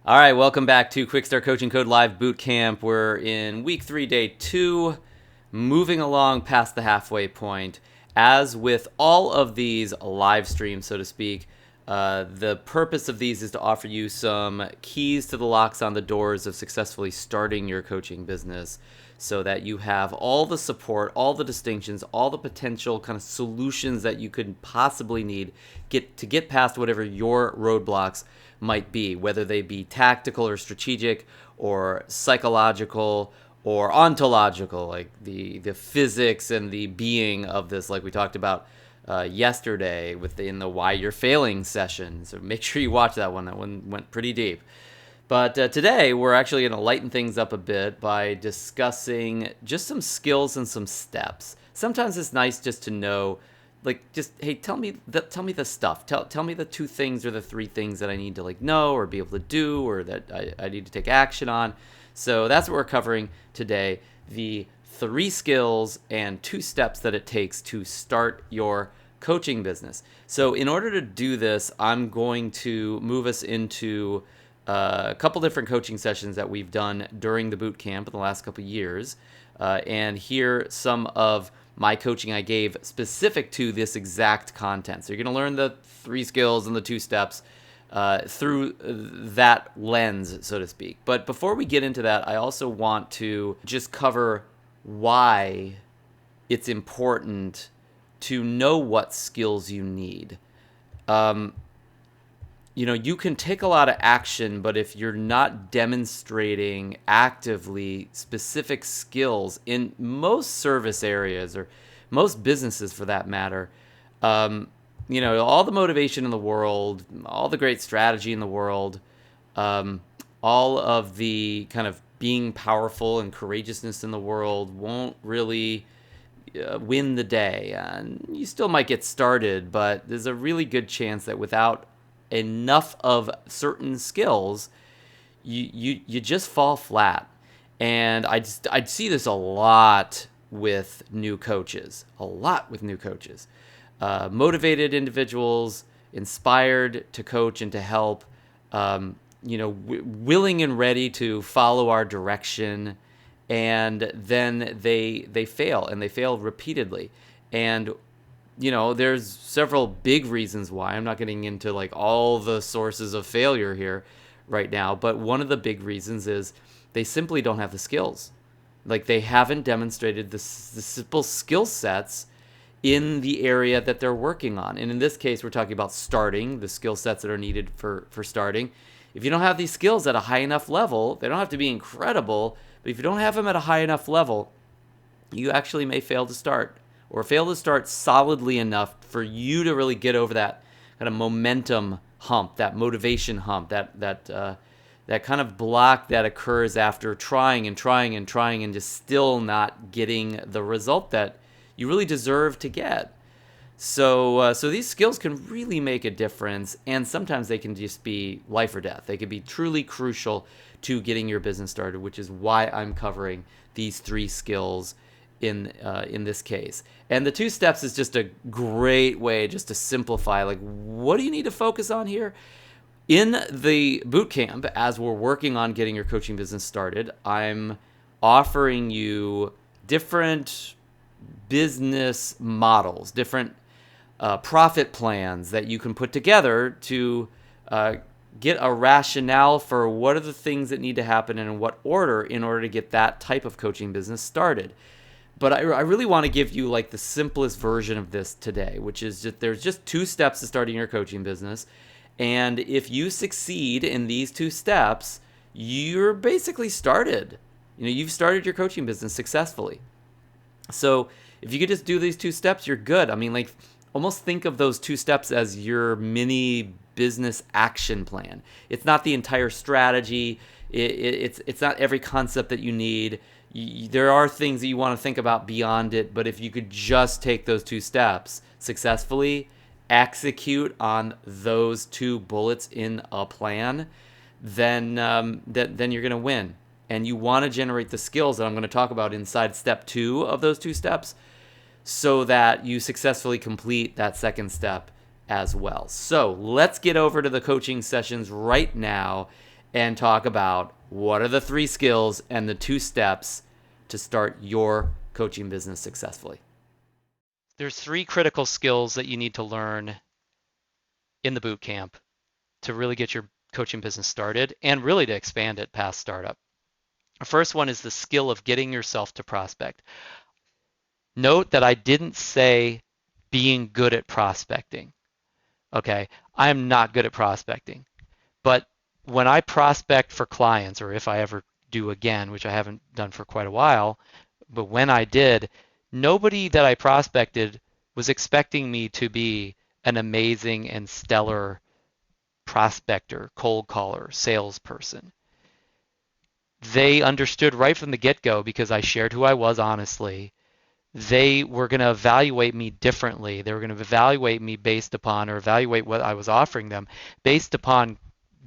All right, welcome back to Quick Start Coaching Code Live Bootcamp. We're in week 3, day 2, moving along past the halfway point. As with all of these live streams, so to speak, the purpose of these is to offer you some keys to the locks on the doors of successfully starting your coaching business so that you have all the support, all the distinctions, all the potential kind of solutions that you could possibly need to get past whatever your roadblocks might be, whether they be tactical or strategic or psychological or ontological, like the physics and the being of this, like we talked about yesterday in the Why You're Failing session. So make sure you watch that one. That one went pretty deep. But today we're actually going to lighten things up a bit by discussing just some skills and some steps. Sometimes it's nice just to know, like, just, hey, tell me the stuff. Tell me the 2 things or the 3 things that I need to know or be able to do or that I need to take action on. So that's what we're covering today, the 3 skills and 2 steps that it takes to start your coaching business. So in order to do this, I'm going to move us into a couple different coaching sessions that we've done during the boot camp in the last couple years, and hear some of my coaching I gave specific to this exact content. So you're going to learn the 3 skills and the 2 steps through that lens, so to speak. But before we get into that, I also want to just cover why it's important to know what skills you need. You can take a lot of action, but if you're not demonstrating actively specific skills in most service areas or most businesses for that matter, all the motivation in the world, all the great strategy in the world, all of the kind of being powerful and courageousness in the world won't really win the day. And you still might get started, but there's a really good chance that without enough of certain skills, you just fall flat. And I'd see this a lot with new coaches, motivated individuals, inspired to coach and to help, willing and ready to follow our direction, and then they fail, and they fail repeatedly. And there's several big reasons why. I'm not getting into all the sources of failure here right now, but one of the big reasons is they simply don't have the skills. They haven't demonstrated the simple skill sets in the area that they're working on. And in this case, we're talking about starting, the skill sets that are needed for starting. If you don't have these skills at a high enough level, they don't have to be incredible, but if you don't have them at a high enough level, you actually may fail to start. Or fail to start solidly enough for you to really get over that kind of momentum hump, that motivation hump, that kind of block that occurs after trying and just still not getting the result that you really deserve to get. So these skills can really make a difference, and sometimes they can just be life or death. They can be truly crucial to getting your business started, which is why I'm covering these 3 skills in this case. And the 2 steps is just a great way just to simplify, what do you need to focus on here? In the bootcamp, as we're working on getting your coaching business started, I'm offering you different business models, different profit plans that you can put together to get a rationale for what are the things that need to happen and in what order in order to get that type of coaching business started. But I really want to give you the simplest version of this today, which is that there's just 2 steps to starting your coaching business. And if you succeed in these 2 steps, you're basically started. You've started your coaching business successfully. So if you could just do these 2 steps, you're good. I mean, almost think of those 2 steps as your mini business action plan. It's not the entire strategy. It's not every concept that you need. There are things that you want to think about beyond it, but if you could just take those 2 steps successfully, execute on those 2 bullets in a plan, then you're going to win. And you want to generate the skills that I'm going to talk about inside step 2 of those 2 steps so that you successfully complete that second step as well. So let's get over to the coaching sessions right now and talk about what are the 3 skills and the 2 steps to start your coaching business successfully. There's 3 critical skills that you need to learn in the boot camp to really get your coaching business started and really to expand it past startup. The first one is the skill of getting yourself to prospect. Note that I didn't say being good at prospecting. Okay, I'm not good at prospecting. But when I prospect for clients, or if I ever do again, which I haven't done for quite a while, but when I did, nobody that I prospected was expecting me to be an amazing and stellar prospector, cold caller, salesperson. They understood right from the get-go because I shared who I was honestly. They were going to evaluate me differently. They were going to evaluate me based upon, or evaluate what I was offering them based upon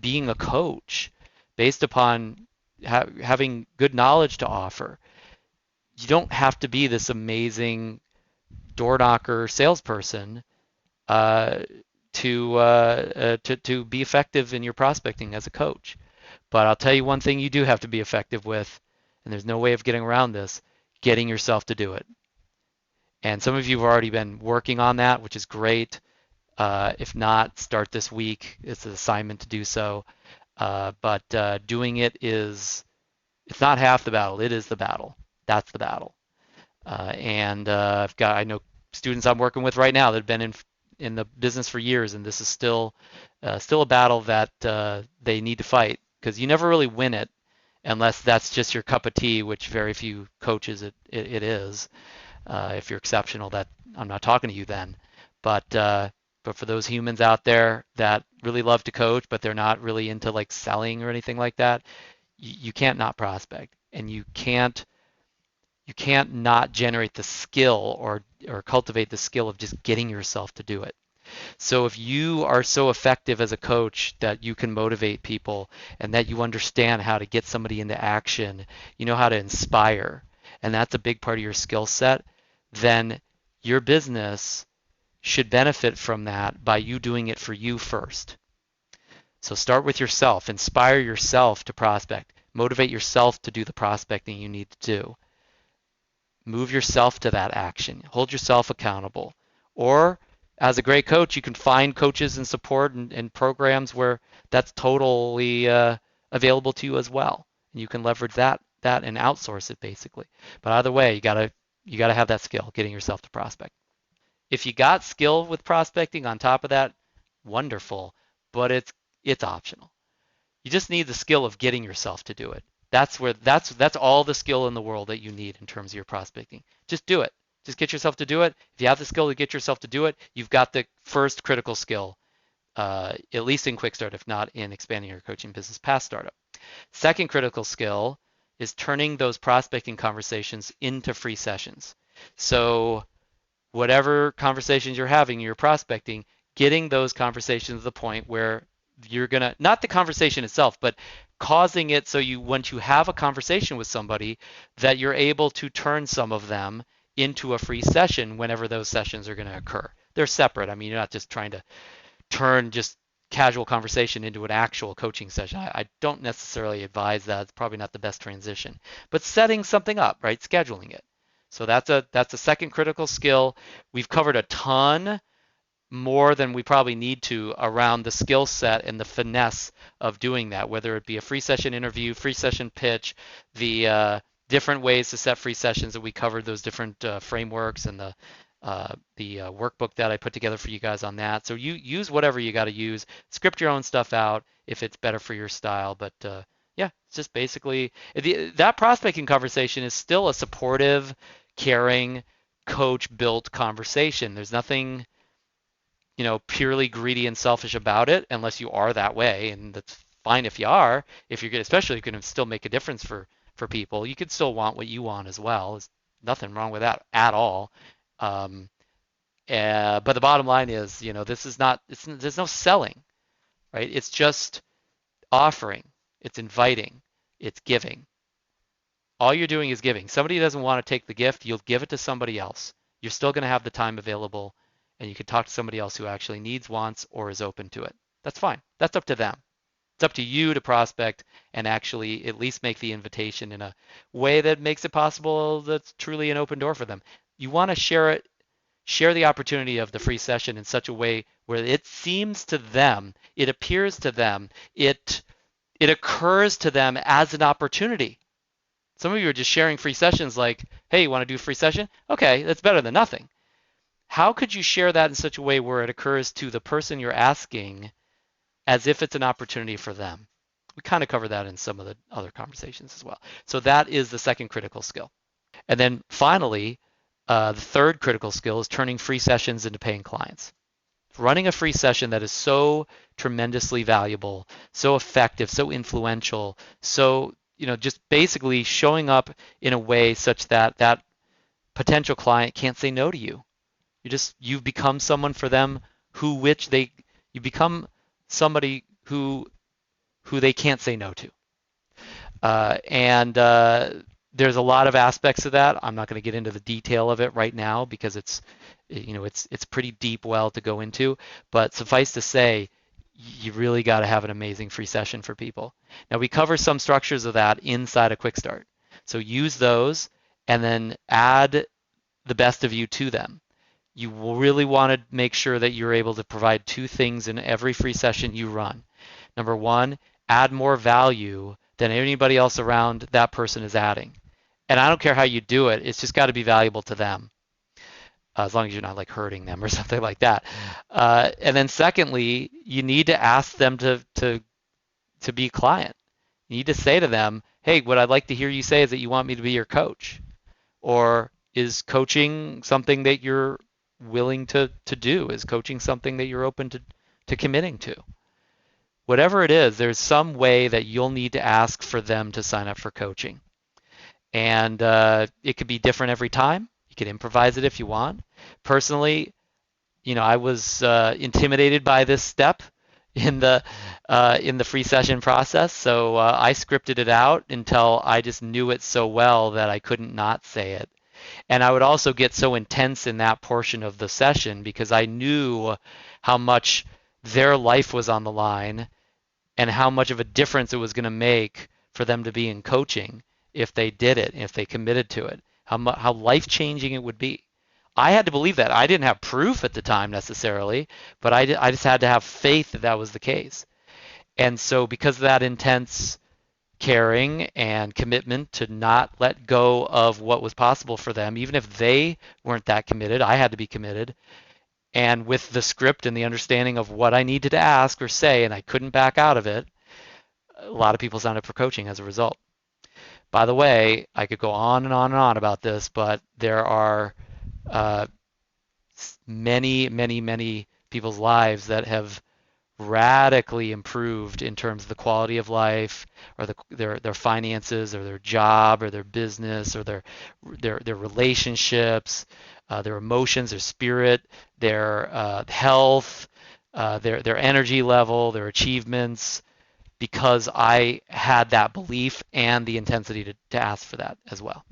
being a coach, based upon having good knowledge to offer. You don't have to be this amazing door knocker salesperson uh, to be effective in your prospecting as a coach. But I'll tell you one thing you do have to be effective with, and there's no way of getting around this: getting yourself to do it. And some of you have already been working on that, which is great. If not, start this week. It's an assignment to do so. But doing it it's not half the battle. It is the battle. That's the battle. I know students I'm working with right now that have been in the business for years, and this is still a battle that they need to fight, because you never really win it unless that's just your cup of tea, which very few coaches it is. If you're exceptional, that I'm not talking to you then. But for those humans out there that really love to coach, but they're not really into like selling or anything like that, you can't not prospect, and you can't not generate the skill or cultivate the skill of just getting yourself to do it. So if you are so effective as a coach that you can motivate people and that you understand how to get somebody into action, you know how to inspire, and that's a big part of your skill set, then your business should benefit from that by you doing it for you first. So start with yourself, inspire yourself to prospect, motivate yourself to do the prospecting you need to do. Move yourself to that action, hold yourself accountable. Or as a great coach, you can find coaches and support and programs where that's totally available to you as well. And you can leverage that and outsource it basically. But either way, you gotta have that skill, getting yourself to prospect. If you got skill with prospecting on top of that, wonderful, but it's optional. You just need the skill of getting yourself to do it. That's all the skill in the world that you need in terms of your prospecting. Just do it. Just get yourself to do it. If you have the skill to get yourself to do it, you've got the first critical skill, at least in QuickStart, if not in expanding your coaching business past startup. Second critical skill is turning those prospecting conversations into free sessions. So whatever conversations you're having, you're prospecting, getting those conversations to the point where you're gonna, not the conversation itself, but causing it so you, once you have a conversation with somebody, that you're able to turn some of them into a free session whenever those sessions are going to occur. They're separate. I mean, you're not just trying to turn just casual conversation into an actual coaching session. I don't necessarily advise that. It's probably not the best transition. But setting something up, right? Scheduling it. So that's a second critical skill. We've covered a ton more than we probably need to around the skill set and the finesse of doing that, whether it be a free session interview, free session pitch, the different ways to set free sessions that we covered, those different frameworks, and the workbook that I put together for you guys on that. So you use whatever you got to use, script your own stuff out if it's better for your style. But yeah, it's just basically that prospecting conversation is still a supportive, caring, coach-built conversation. There's nothing purely greedy and selfish about it, unless you are that way, and that's fine if you are. If you're good, especially if you can still make a difference for people, you could still want what you want as well. There's nothing wrong with that at all. But the bottom line is, this is not. There's no selling, right? It's just offering. It's inviting. It's giving. All you're doing is giving. Somebody doesn't want to take the gift, you'll give it to somebody else. You're still going to have the time available, and you can talk to somebody else who actually needs, wants, or is open to it. That's fine. That's up to them. It's up to you to prospect and actually at least make the invitation in a way that makes it possible that's truly an open door for them. You want to share the opportunity of the free session in such a way where it seems to them, it appears to them, it occurs to them as an opportunity. Some of you are just sharing free sessions like, hey, you want to do a free session? Okay, that's better than nothing. How could you share that in such a way where it occurs to the person you're asking as if it's an opportunity for them? We kind of cover that in some of the other conversations as well. So that is the second critical skill. And then finally, the third critical skill is turning free sessions into paying clients. Running a free session that is so tremendously valuable, so effective, so influential, so just basically showing up in a way such that that potential client can't say no to you. You've become someone for them you become somebody who they can't say no to. And there's a lot of aspects of that. I'm not going to get into the detail of it right now because it's pretty deep well to go into. But suffice to say, you really got to have an amazing free session for people. Now we cover some structures of that inside of QUICKSTART. So use those and then add the best of you to them. You will really want to make sure that you're able to provide two things in every free session you run. Number one, add more value than anybody else around that person is adding. And I don't care how you do it, it's just got to be valuable to them, as long as you're not like hurting them or something like that. And then secondly, you need to ask them to be a client. You need to say to them, hey, what I'd like to hear you say is that you want me to be your coach. Or is coaching something that you're willing to do? Is coaching something that you're open to committing to? Whatever it is, there's some way that you'll need to ask for them to sign up for coaching. And it could be different every time. You can improvise it if you want. Personally, I was intimidated by this step in the free session process, so I scripted it out until I just knew it so well that I couldn't not say it. And I would also get so intense in that portion of the session because I knew how much their life was on the line and how much of a difference it was going to make for them to be in coaching if they did it, if they committed to it, how life-changing it would be. I had to believe that. I didn't have proof at the time necessarily, but I just had to have faith that that was the case. And so because of that intense caring and commitment to not let go of what was possible for them, even if they weren't that committed, I had to be committed. And with the script and the understanding of what I needed to ask or say, and I couldn't back out of it, a lot of people signed up for coaching as a result. By the way, I could go on and on and on about this, but there are many, many, many people's lives that have radically improved in terms of the quality of life or their finances or their job or their business or their relationships, their emotions, their spirit, their health, their energy level, their achievements, because I had that belief and the intensity to ask for that as well.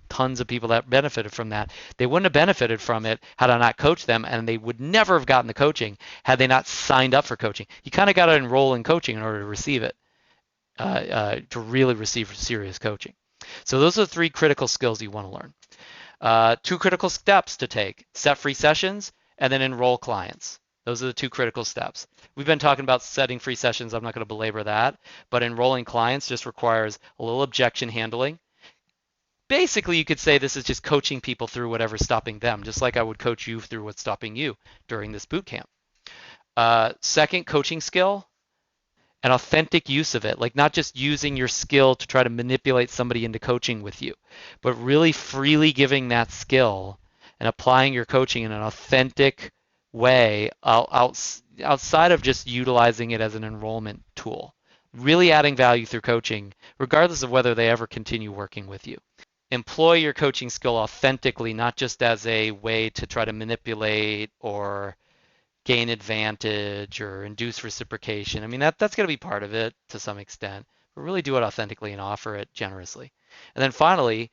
Tons of people that benefited from that. They wouldn't have benefited from it had I not coached them, and they would never have gotten the coaching had they not signed up for coaching. You kind of got to enroll in coaching in order to receive it, to really receive serious coaching. So those are the three critical skills you want to learn. Two critical steps to take: set free sessions and then enroll clients. Those are the two critical steps. We've been talking about setting free sessions. I'm not going to belabor that, but enrolling clients just requires a little objection handling. Basically, you could say this is just coaching people through whatever's stopping them, just like I would coach you through what's stopping you during this boot camp. Second coaching skill, an authentic use of it, like not just using your skill to try to manipulate somebody into coaching with you, but really freely giving that skill and applying your coaching in an authentic way outside of just utilizing it as an enrollment tool. Really adding value through coaching, regardless of whether they ever continue working with you. Employ your coaching skill authentically, not just as a way to try to manipulate or gain advantage or induce reciprocation. I mean, that's going to be part of it to some extent, but really do it authentically and offer it generously. And then finally,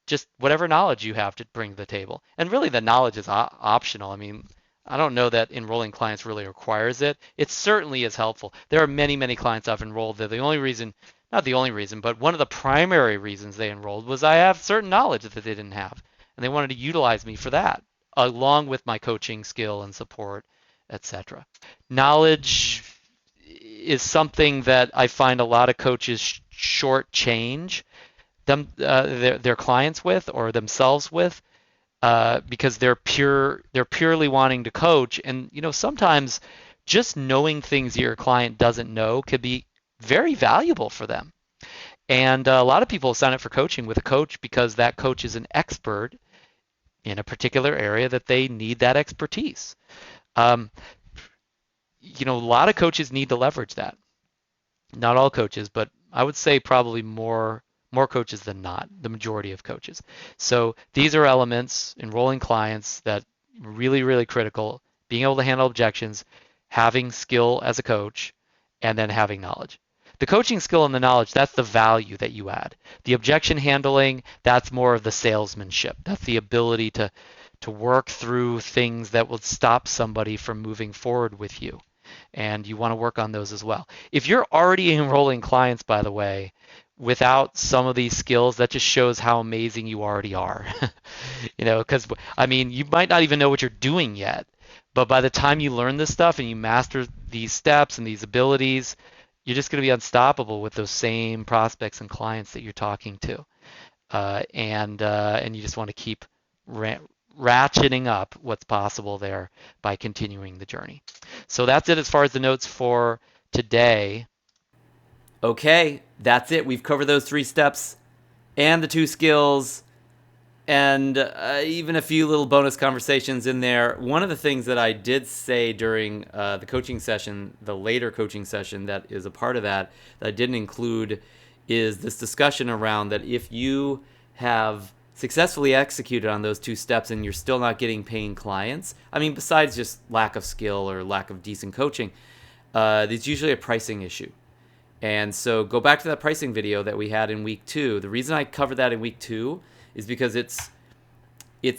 just whatever knowledge you have to bring to the table. And really the knowledge is optional. I mean, I don't know that enrolling clients really requires it. It certainly is helpful. There are many, many clients I've enrolled that the only reason, not the only reason, but one of the primary reasons they enrolled was I have certain knowledge that they didn't have. And they wanted to utilize me for that, along with my coaching skill and support, etc. Knowledge is something that I find a lot of coaches shortchange their clients with or themselves with because they're purely wanting to coach. And sometimes just knowing things your client doesn't know could be very valuable for them. And a lot of people sign up for coaching with a coach because that coach is an expert in a particular area that they need that expertise. Um, a lot of coaches need to leverage that. Not all coaches, but I would say probably more coaches than not, the majority of coaches. So these are elements, enrolling clients, that really, really critical, being able to handle objections, having skill as a coach, and then having knowledge. The coaching skill and the knowledge, that's the value that you add. The objection handling, that's more of the salesmanship. That's the ability to work through things that will stop somebody from moving forward with you. And you want to work on those as well. If you're already enrolling clients, by the way, without some of these skills, that just shows how amazing you already are. Because you might not even know what you're doing yet, but by the time you learn this stuff and you master these steps and these abilities, you're just going to be unstoppable with those same prospects and clients that you're talking to. And you just want to keep ratcheting up what's possible there by continuing the journey. So that's it as far as the notes for today. Okay, that's it. We've covered those 3 steps and the 2 skills and even a few little bonus conversations in there. One of the things that I did say during the coaching session, the later coaching session that is a part of that I didn't include, is this discussion around that if you have successfully executed on those 2 steps and you're still not getting paying clients, besides just lack of skill or lack of decent coaching, it's usually a pricing issue. And so go back to that pricing video that we had in week 2. The reason I covered that in week 2 is because it's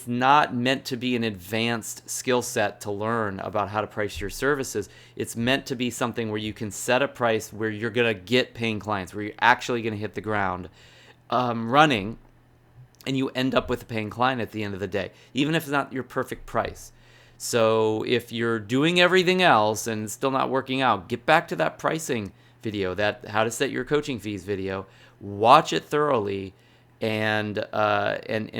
not meant to be an advanced skill set to learn about how to price your services. It's meant to be something where you can set a price where you're going to get paying clients, where you're actually going to hit the ground running, and you end up with a paying client at the end of the day, even if it's not your perfect price. So if you're doing everything else and it's still not working out, get back to that pricing video, that how to set your coaching fees video, watch it thoroughly, and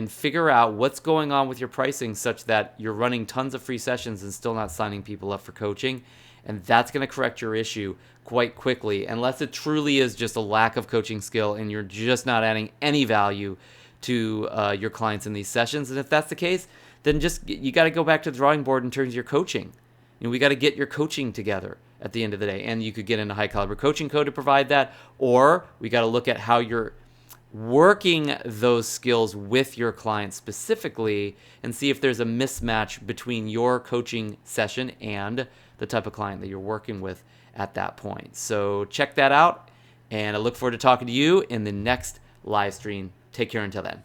figure out what's going on with your pricing such that you're running tons of free sessions and still not signing people up for coaching. And that's going to correct your issue quite quickly, unless it truly is just a lack of coaching skill and you're just not adding any value to your clients in these sessions. And if that's the case, then you got to go back to the drawing board in terms of your coaching. We got to get your coaching together at the end of the day. And you could get into High Caliber Coaching Code to provide that, or we got to look at how you're working those skills with your client specifically and see if there's a mismatch between your coaching session and the type of client that you're working with at that point. So check that out, and I look forward to talking to you in the next live stream. Take care until then.